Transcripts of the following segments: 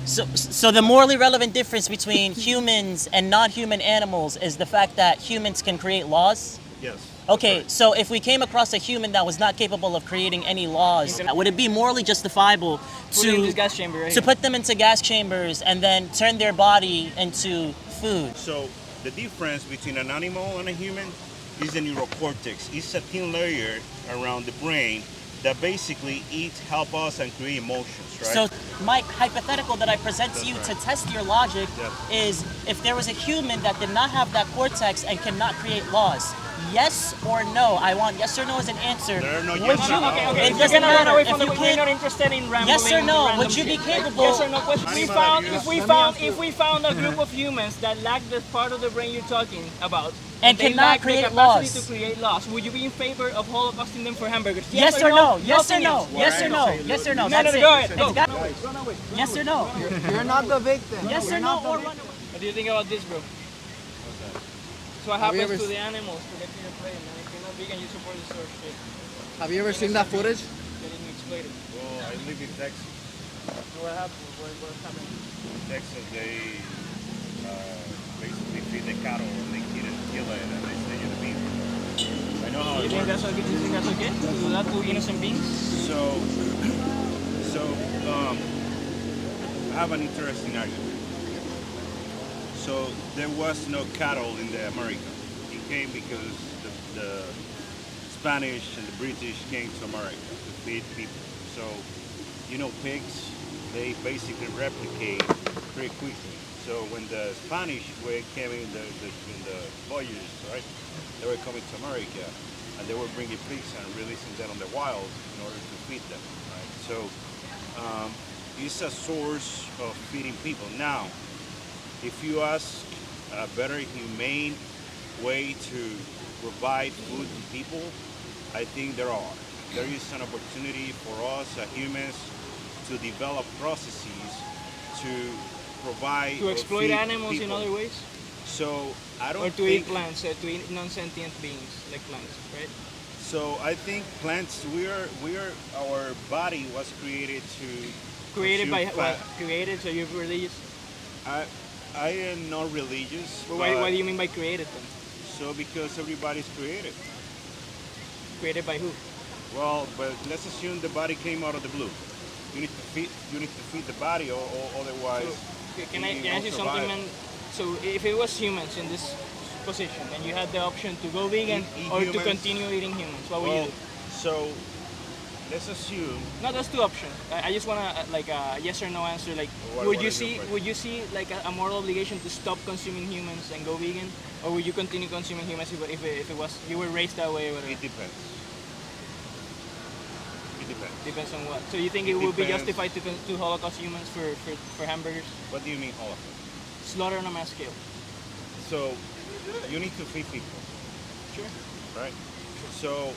So the morally relevant difference between humans and non-human animals is the fact that humans can create laws? Yes. Okay, Right. so if we came across a human that was not capable of creating any laws, would it be morally justifiable gas chamber right to put them into gas chambers and then turn their body into food? So the difference between an animal and a human is the neurocortex. It's a thin layer around the brain that basically help us and create emotions, right? So my hypothetical that I present to you to test your logic is if there was a human that did not have that cortex and cannot create laws, yes or no? I want yes or no as an answer. There are no Would yes you, or no. Okay, it doesn't matter. If you we're not can't, interested in rambling. yes or no, random would you be shit. capable? Yes or no question. Animal If we found a group of humans that lack the part of the brain you're talking about, And they cannot lack the create capacity laws. to create laws, would you be in favor of holocausting them for hamburgers? Yes or no? Yes or Nothing no? else. Yes or no? Yes or no? No, That's no, it. go ahead. It's Go. got- Yes or no? You're not the victim. Yes or You're no not the or victim. run away? What do you think about this, bro? So what Have you happens ever to the animals to get to your plane, man? If you're not vegan, you support the source shit. Have you ever seen that footage? Getting exploited. Well, I live in Texas. So what happened? What's happening? In Texas, they basically feed the cattle and they kill it and they stay in the beef. I know how You it think works. that's okay? You think that's okay? To do that to innocent beings? So I have an interesting argument. So there was no cattle in the America. It came because the Spanish and the British came to America to feed people. So, pigs, they basically replicate pretty quickly. So when the Spanish came in the voyages, right, they were coming to America and they were bringing pigs and releasing them on the wild in order to feed them, right? So it's a source of feeding people. Now, if you ask a better humane way to provide food to people, I think there are. There is an opportunity for us as humans to develop processes to provide To or exploit feed animals in people. other ways? So I don't Or to think, eat plants, to eat non-sentient beings like plants, right? so I think plants our body was created to Created by consume what? fat. Created, so you're religious? I am not religious. But what do you mean by created then? So because everybody's created. Created by who? Well, but let's assume the body came out of the blue. You need to feed the body, or otherwise. So, can I you ask you won't something, survive. man? So if it was humans in this position and you had the option to go vegan Eat or to humans. continue eating humans, what would Well, you do? so let's assume. No, that's two options. I just wanna like a yes or no answer. Like, What would you is your see question? like a moral obligation to stop consuming humans and go vegan, or would you continue consuming humans if it was you were raised that way or whatever? It depends. It depends. Depends on what. So you think it It would be depends. justified to Holocaust humans for hamburgers? What do you mean, all of it? Slaughter on a mass scale. So you need to feed people, Sure. right? So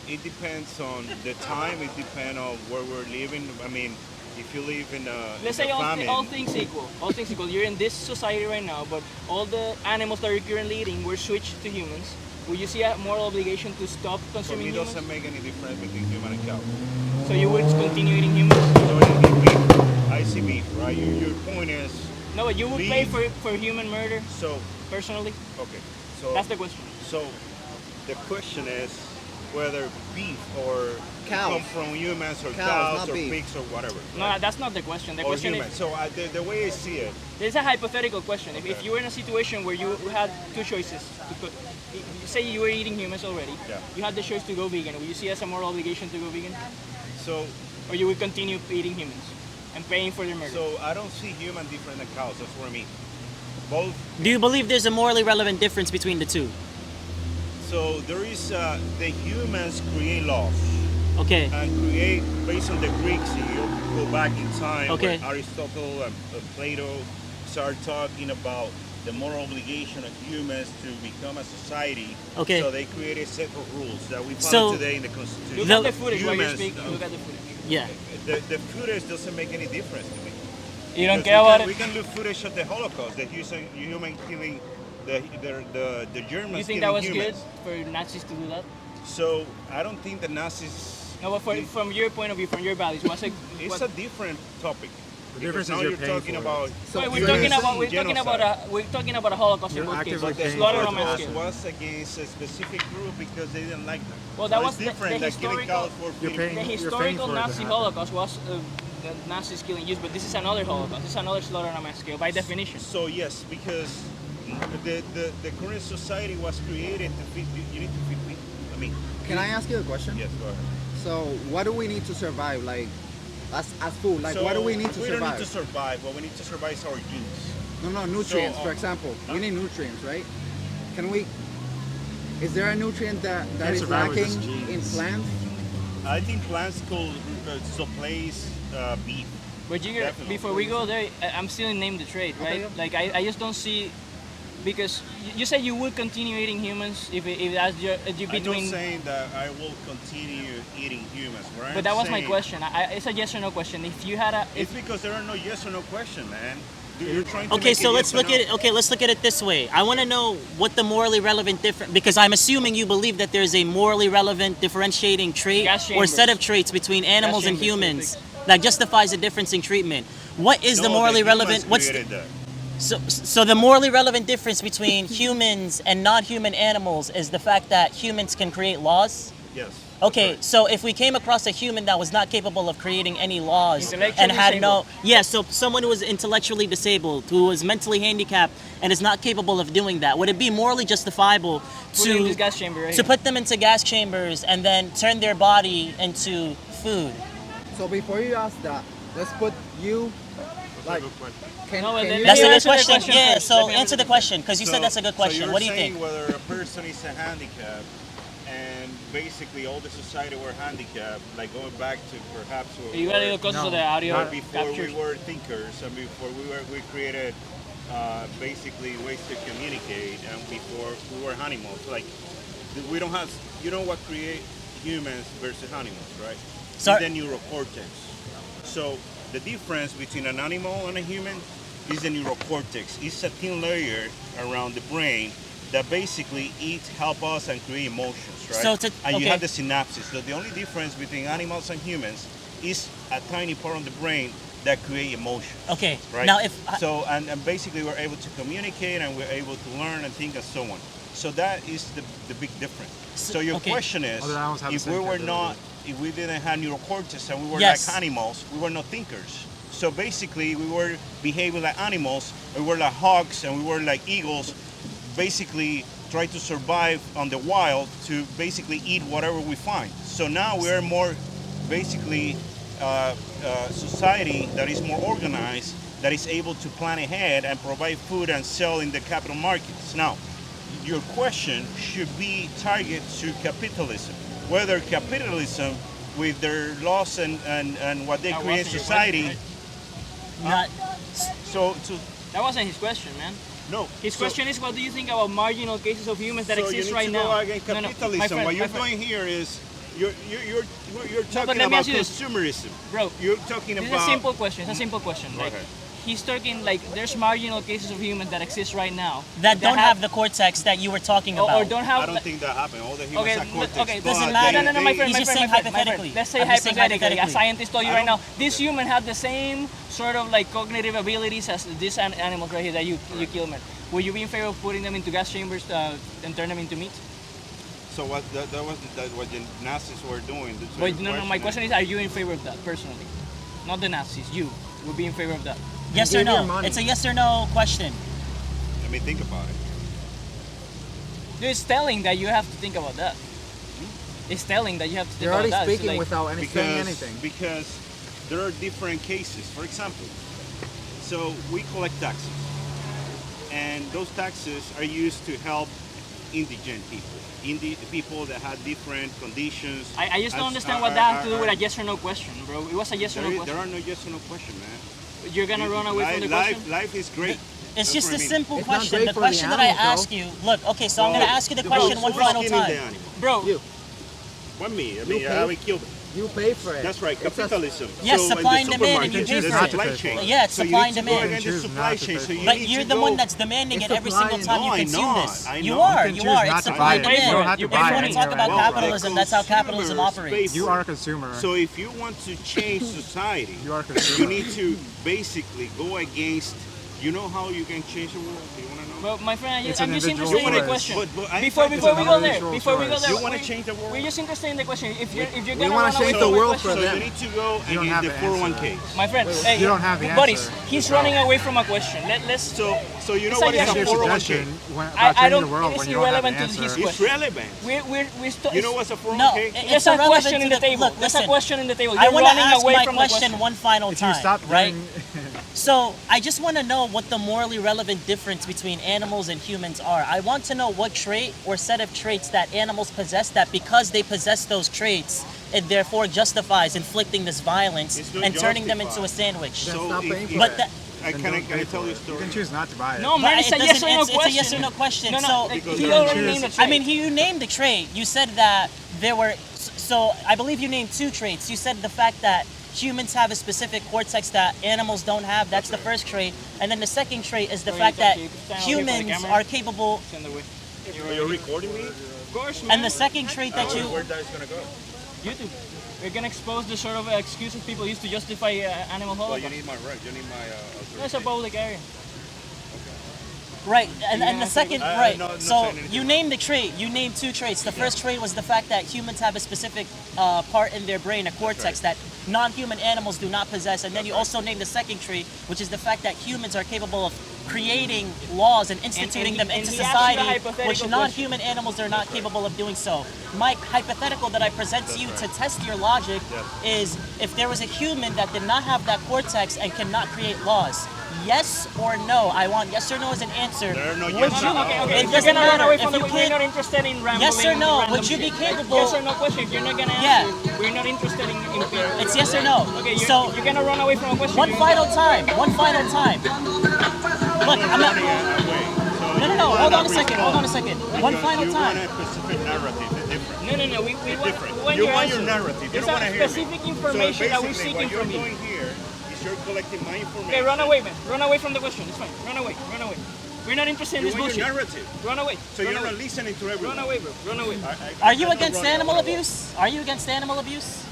it depends on the time. It depends on where we're living. I mean, if you live in a Let's in say a famine, all things equal. All things equal. You're in this society right now, but all the animals that you're currently eating were switched to humans. Would you see a moral obligation to stop for consuming me, it humans? doesn't make any difference between human and cow. So you would continue eating humans? So it is beef. I see beef, right? Your point is No, but you would Beef. pay for human murder so personally? okay. So That's the question. So the question is whether beef or Cows. come from humans or Cows, cows not or beef. pigs or whatever. No, that's not the question. The or question humans. is, So the way I see it, this is a hypothetical question. If you were in a situation where you had two choices, say you were eating humans already, Yeah. you had the choice to go vegan, would you see it as a moral obligation to go vegan? so Or you would continue eating humans and paying for their murder? so I don't see human different than cows. That's what I mean. Both. Do you believe there's a morally relevant difference between the two? So there is the humans create laws Okay. and create based on the Greeks. You go back in time. Okay. Where Aristotle and Plato start talking about the moral obligation of humans to become a society. Okay. So they created a set of rules that we So- found today in the Constitution. Look The- at the footage while you're humans, speaking. Look at the footage. Yeah. The footage doesn't make any difference to me. You don't Because care about we it? can look footage of the Holocaust, the human killing, the Germans You think killing that was humans. good for Nazis to do that? So I don't think the Nazis. No, but from your point of view, from your values, was it? It's a different topic. Because difference now is you're you're paying talking for it. about. So Wait, we're talking about a Holocaust in You're both cases. actively paying Slaughter for on it. a Holocaust scale. was against a specific group because they didn't like them. Well, that So was it's different the than killing historical. cows for You're feeding paying- The people. historical for it to Nazi happen. Holocaust was the Nazis killing Jews, but this is another Holocaust. This is another slaughter on a mass scale by definition. So yes, because the current society was created to feed. You need to feed people. I mean, Can I ask you a question? yes, go ahead. So, what do we need to survive? Like, as food, like, So what do we need to we survive? don't need to survive. What we need to survive is our genes. No, nutrients. So, For example, we need nutrients, right? Can we? Is there a nutrient that Can't is survive with lacking just genes. in plants? I think plants could supplies beef. But Definitely. before we go there, I'm still in name the trade, right? Okay. Like I just don't see, because you said you would continue eating humans if that's your I'm not between. saying that I will continue eating humans. What But I'm that was my saying- question. It's a yes or no question. If you had a, It's because there are no yes or no question, man. You're trying to Okay, make so it let's yes or look no. at it. Okay, let's look at it this way. I want to know what the morally relevant difference, because I'm assuming you believe that there's a morally relevant differentiating trait Gas or set chambers. of traits between animals and chambers, humans that justifies a difference in treatment. What is the No, morally humans relevant? What's created that. so the morally relevant difference between humans and non-human animals is the fact that humans can create laws? Yes. Okay, that's so if we came across a human that was not capable of creating any laws Intellectually and had no, disabled. yeah, so someone who was intellectually disabled, who was mentally handicapped and is not capable of doing that, would it be morally justifiable put it in to this gas chamber right to here. put them into gas chambers and then turn their body into food? So before you ask that, let's put you like. Can, No, but can then you That's a me good answer the question. question Yeah, first. so Let me answer the question because you said that's a good question. So What do you you're saying think? whether a person is a handicap and basically all the society were handicapped, like going back to perhaps where You got a little closer to the audio where before capture. we were thinkers and before we created basically ways to communicate and before we were animals. Like we don't have, you know what create humans versus animals, right? Sorry. It's the neurocortex. So the difference between an animal and a human is the neurocortex. It's a thin layer around the brain that basically help us and create emotions, right? So to- and you okay. have the synapses. So the only difference between animals and humans is a tiny part of the brain that create emotions. Okay, Right. now if So and basically we're able to communicate and we're able to learn and think and so on. So that is the big difference. So your okay. question is, Other animals have the if we same were not, capability. if we didn't have neurocortex and we were Yes. like animals, we were not thinkers. So basically we were behaving like animals, we were like hawks and we were like eagles, basically try to survive on the wild to basically eat whatever we find. So now we're more basically society that is more organized, that is able to plan ahead and provide food and sell in the capital markets. Now, your question should be targeted to capitalism. Whether capitalism, with their laws and what they That create in wasn't your society, question, not so That wasn't his question, man. no. His so- question is, what do you think about marginal cases of humans that so you exist need right to now? go against No, no, my capitalism. friend, what my you're friend. doing here is you're but talking let me about ask you this. consumerism. Bro, You're talking This about is a simple question. It's a simple question. Go Like, ahead. he's talking like there's marginal cases of humans that exist right now that don't have the cortex that you were talking about. or don't have. I don't think that happened. All the humans Okay, have cortex. okay, but doesn't they- matter. No, my they- friend, He's my just friend, saying my friend, my friend. hypothetically. Let's say I'm just saying hypothetically, a hypothetically. scientist told you I right now, don't- this human had the same sort of like cognitive abilities as this animals right here that you kill, man. Would you be in favor of putting them into gas chambers and turn them into meat? So what that was what the Nazis were doing. So But your no, my question is, are you in favor of that personally? Not the Nazis. You would be in favor of that. Yes Give or your no? money. It's a yes or no question. Let me think about it. It's telling that you have to think about that. It's telling that you have to think You're about already that. It's speaking like- without saying anything. Because there are different cases. For example, so we collect taxes, and those taxes are used to help indigent people, people that have different conditions. I just don't As- understand what that has to do with a yes or no question, bro. It was a yes or no There question. are no yes or no question, man. You're gonna run away from the question? Life is great. It's That's just what a I mean. simple It's not question. great The for the question that I animals, ask you, look, okay, so I'm Well, gonna ask you the who's- question one who's final killing time. the animal? Bro, You. What me? I You mean, I pay- haven't killed it. You pay for it. That's right, capitalism. Yes, So supply in and the demand, and you supermarket, pay there's for it. supply chain. Yeah, it's So you supply need and to go demand. against the supply chain. So you But need you're to the go- one that's demanding it every single time you No, I'm consume not. this. I You know. are, You you can are. choose not It's to supply buy and it. You demand. don't have to If buy you it want to talk about anyway. capitalism, that's how capitalism Consumers operates. pay You for are a it. consumer. So if you want to change society, You are a you consumer. need to basically go against. You know how you can change the world? Do you want to know? But my friend, It's I'm an just individual interested in the choice. question. But I Before think we it's go an there, individual before we go choice. there, You wanna change the world? We're just interested in the question. If you're We gonna wanna run away change from the my world question, for So them. you need to go You don't against have the the 401k. my friend, hey, You don't have the buddies, answer. he's running away from a question. Let's. So you know It's what a is yes a or Give no. 401k? suggestion about I changing don't. the world It's when you don't have the irrelevant to his answer. It's question. relevant. You know what's a 401k? No, There's it's a irrelevant question to in the table. Look, There's listen, a question in the table. I You're want to running ask away my from the question question. one final If you time, stop right? doing, So I just want to know what the morally relevant difference between animals and humans are. I want to know what trait or set of traits that animals possess that because they possess those traits, it therefore justifies inflicting this violence It's not and turning them into a justified. sandwich. Then So stop if- paying if- for But it. that, Can I tell you a you story? can choose not to buy it. No, but man, it's it a yes or doesn't no answer- question. it's a yes or no question. No, no, So like, Because he you already choose- named the I trait. mean, you named the trait. You said that there were. So I believe you named two traits. You said the fact that humans have a specific cortex that animals don't have. That's the first trait. And then the second trait is the Oh, fact you that can stand over here for the humans camera. are capable. Send away. Are you recording me? Of course, man. And the second trait that you. Where that's gonna go? YouTube. We're gonna expose the sort of excuses people use to justify animal Well, you holocaust. need my right. You need my That's a authorization. public area. Right, and Yeah, the I second, think- right. no, I'm not So saying anything you wrong. named the trait. You named two traits. The first trait was the fact that humans have a specific part in their brain, a cortex, that non-human animals do not possess. And then you also named the second trait, which is the fact that humans are capable of creating laws and instituting them and into he asked you a society, hypothetical which non-human animals are not capable of doing so. My hypothetical that I present to you to test your logic is if there was a human that did not have that cortex and cannot create laws. Yes or no? I want yes or no as an answer. There are no Would yes or you- no. Okay, It if you're doesn't gonna run matter. away If from the you we're can't- not interested in rambling. Yes or no? random Would you shit. be capable- Yes or no question. If you're not gonna Yeah. answer, we're not interested in. It's yes or no. Okay, So you're gonna run away from a question. one final time. One final time. Look, I'm not. No. Hold on a second. Hold on a second. One final You time. want a specific narrative. It's different. No. We It's want, different. we want You your want your answer. narrative. You There's don't want to a hear specific me. information that we're basically, seeking what you're from you. doing here is you're collecting my information. Okay, run away, man. Run away from the question. It's fine. Run away. We're not interested in You this want bullshit. your narrative. Run away. So run you're away. not listening to everyone. Run away, bro. Run away. Are you I'm not against running. animal I wanna abuse? Are you against animal abuse?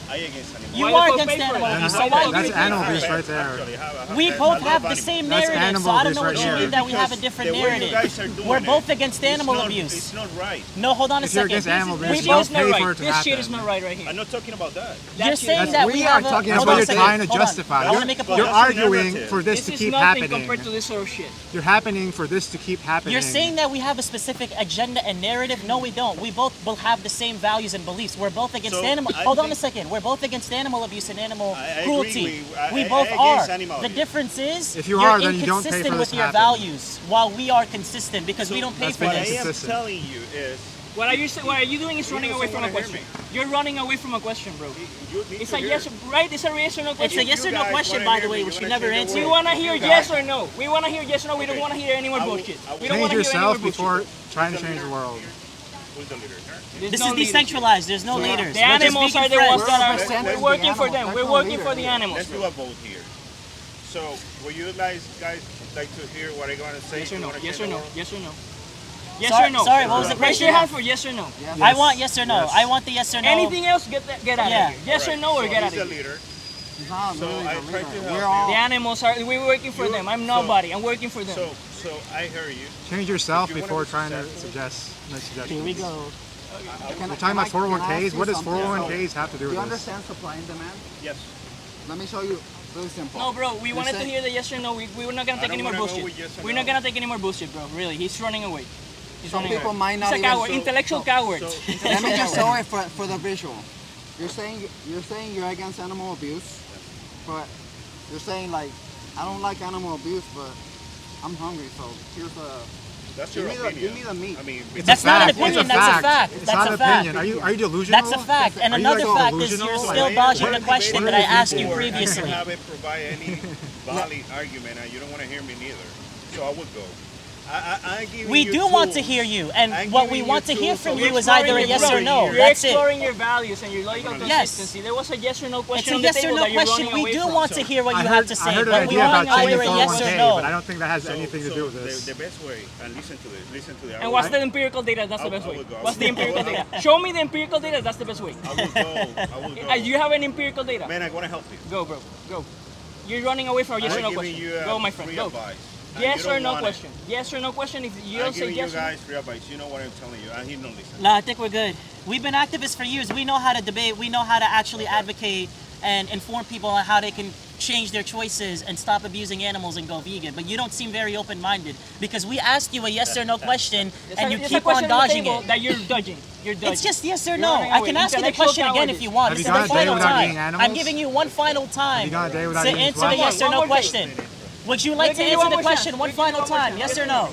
I against animal. You Why the are fuck against pay for it? animal Then abuse. how So the why fuck do That's you animal think- abuse right there. We both have the same That's narrative, animal so I don't abuse know what right you here. mean that we have a Because different the way you narrative. guys are doing We're it, both against animal it's abuse. It's not right. No, hold on a If you're second. against animal This abuse, shit you don't is not pay for right. it to This shit happen. is not right here. I'm not talking about that. You're That shit saying is- that we we are have a. talking hold about on a you're second, trying to hold on. justify. I want to make a But You're point. that's your arguing narrative. for this This to is keep nothing happening. compared to this sort of shit. You're happening for this to keep happening. You're saying that we have a specific agenda and narrative. No, we don't. We both will have the same values and beliefs. We're both against So, animal. I Hold on a think- second. We're both against animal abuse and animal I agree. cruelty. I We both against are. animal The abuse. difference is If you you're are, then you don't pay for inconsistent this with to your happen. values, while we are consistent because we don't pay That's for been What I this. am inconsistent. telling you is, What are you doing is running doesn't away from a wanna hear question. me. You're running away from a question, bro. you need It's to a hear yes, it. right? It's a yes or no It's question. a yes or no guys question, wanna by hear the me, way, you which you wanna never change the We answered. world. want to hear You yes guys- or no. We want to hear yes or no. We don't want to hear any more I will- bullshit. I will- We don't Change want to hear any more yourself bullshit. before trying to change the world. Who's the leader? There's This no is leadership. decentralized. There's no leaders. The We're just animals making are the friends. ones that We're are. representing We're the working for animals. them. There's We're no working leader for the here. animals. Let's do a vote here. So, will you guys like to hear what I'm going to say? Yes or You no? wanna Yes change or the no? world? Yes or no? Yes Sorry- or no? sorry, what was the Raise question? your hand for yes or no. Yes. I want yes or no. Yes. I want the yes or no. Anything else? Get out Yeah. of here. Yes or no, or So get out he's of the here. leader. He's not So really I the try to leader. help We're you. all The animals are. We're working for them. I'm nobody. I'm working for them. So I hear you. Change yourself If you wanna before be trying to successful- make suggestions. Here we go. You're talking about 401ks? What does 401ks have to do Do you with this? understand supply and demand? Yes. Let me show you. Really simple. No, bro. We You wanted to say- hear the yes or no. We're not gonna I take don't any more wanna know bullshit. with yes or We're no. not gonna take any more bullshit, bro. Really, he's running away. He's Some running people away. might not He's a even. coward. Intellectual coward. so- Let me Intellectual just coward. show it for the visual. You're saying you're against animal abuse, but you're saying like I don't like animal abuse, but I'm hungry, so here's That's Give your me the- opinion. give me the meat. I mean, It's That's a not an fact. opinion, It's a that's a fact. fact. It's That's not a an fact. opinion. Are you delusional? That's a fact. And Are you another guys fact is delusional? you're Like, still I am dodging the debating question that I asked you before. previously. I haven't provided any valid argument, and you don't want to hear me neither. So I would go. I'm giving We you do want to tools. hear you, and I'm what we giving want to you hear tools from so you we're is either a exploring yes your or no. values. You're That's it. exploring your values and your logical Yes. consistency. There was a yes or no It's question a on the yes or table no that you're question. running We away do from. want to hear what you have to I say, heard but an we idea want about either changing a yes or 401k, no. but I don't think that has anything to do with this. The best way, and listen to this. Listen to the. And what's the empirical data? That's the best I way. will go. What's the empirical data? Show me the empirical data. That's the best way. I will go. I will go. You have an empirical data. Man, I want to help you. Go, bro. Go. You're running away from a yes or no I'm giving question. you Go, my friend. free Go. advice. And Yes you or don't no want it. question. Yes or no question. If you I'm don't say giving yes you or no. guys free advice. You know what I'm telling you, and he don't listen. No, I think we're good. We've been activists for years. We know how to debate. We know how to actually advocate and inform people on how they can change their choices and stop abusing animals and go vegan. But you don't seem very open-minded because we asked you a yes or no question and you There's a keep on question the dodging table it. That you're dodging. You're dodging. It's just yes or You're no. running I away. can ask you the Intellectual question again cowardice. if you want. Have This you is the gone a day final without time. eating animals? I'm giving you one final time you gone a day without to eating answer the flesh? yes or One no more question. Would you like We'll to give you answer one the more question chance. one We'll give you final one more time? chance. Yes or no?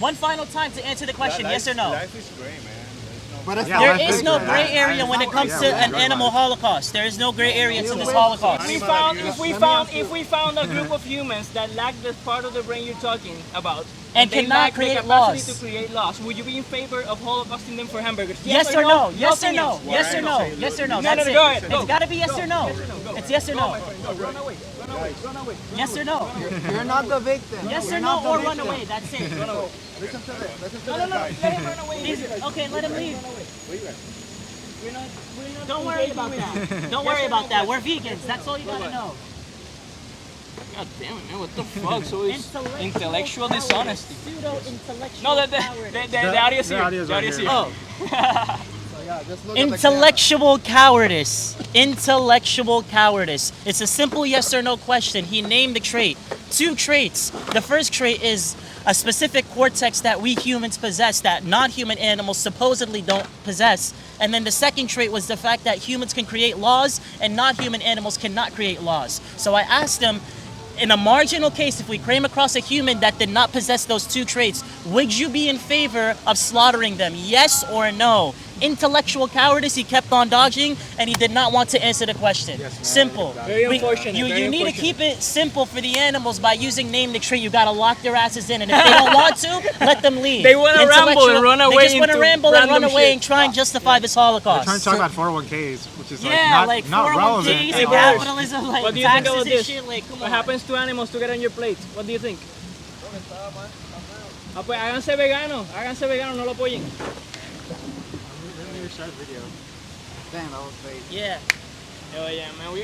One final time to answer the question. Yes or no? Life is great, man. But it's Yeah, There life is is no good. gray area when it comes to Yeah, an good animal life. holocaust. There is no gray area to this If holocaust. we Animal found, abuse. if we found a group of humans that lack the part of the brain you're talking about, And they cannot lack the create capacity laws. to create laws, would you be in favor of holocausting them for hamburgers? Yes or no? Yes or Nothing no? else. Yes or no? Yes or no? No, That's no, it. go ahead. It's got to be yes or no. Go. It's yes or Go, no. my friend, go. Run away. Run away. Run away. Yes or no? You're not the victim. Yes You're or not no the or run victim. away. That's it. Run away. Listen to this. Listen to No, this. no, no. Let him run away. Okay, let him leave. We're not Don't worry about that. Don't worry about that. We're vegans. That's all you gotta know. God damn it, man. What the fuck? So it's intellectual dishonesty. Pseudo-intellectual No, the audio is The here. audio's The right audio is here. here. Oh, So yeah, just look at the intellectual cowardice. Intellectual cowardice. It's a simple yes or no question. He named the trait. 2 traits. The first trait is a specific cortex that we humans possess that non-human animals supposedly don't possess. And then the second trait was the fact that humans can create laws and non-human animals cannot create laws. So I asked him, in a marginal case, if we came across a human that did not possess those 2 traits, would you be in favor of slaughtering them? Yes or no? Intellectual cowardice, he kept on dodging, and he did not want to answer the question. Simple. Very unfortunate, You very need to unfortunate. keep it simple for the animals by using name the tree. You gotta lock their asses in, and if they don't want to, let them leave. They wanna ramble and run away They just want to into ramble and run random away shit. and try and justify this We're Holocaust. trying to talk about 401ks, which is like Yeah, like not 401ks relevant. and Hey, capitalism, like What do you think taxes about and this? shit. Like, come What on. happens to animals to get on your plate? What do you think? Ah, pues háganse veganos, no lo apoyen. Damn, that was fake. Yeah. Oh yeah, man, we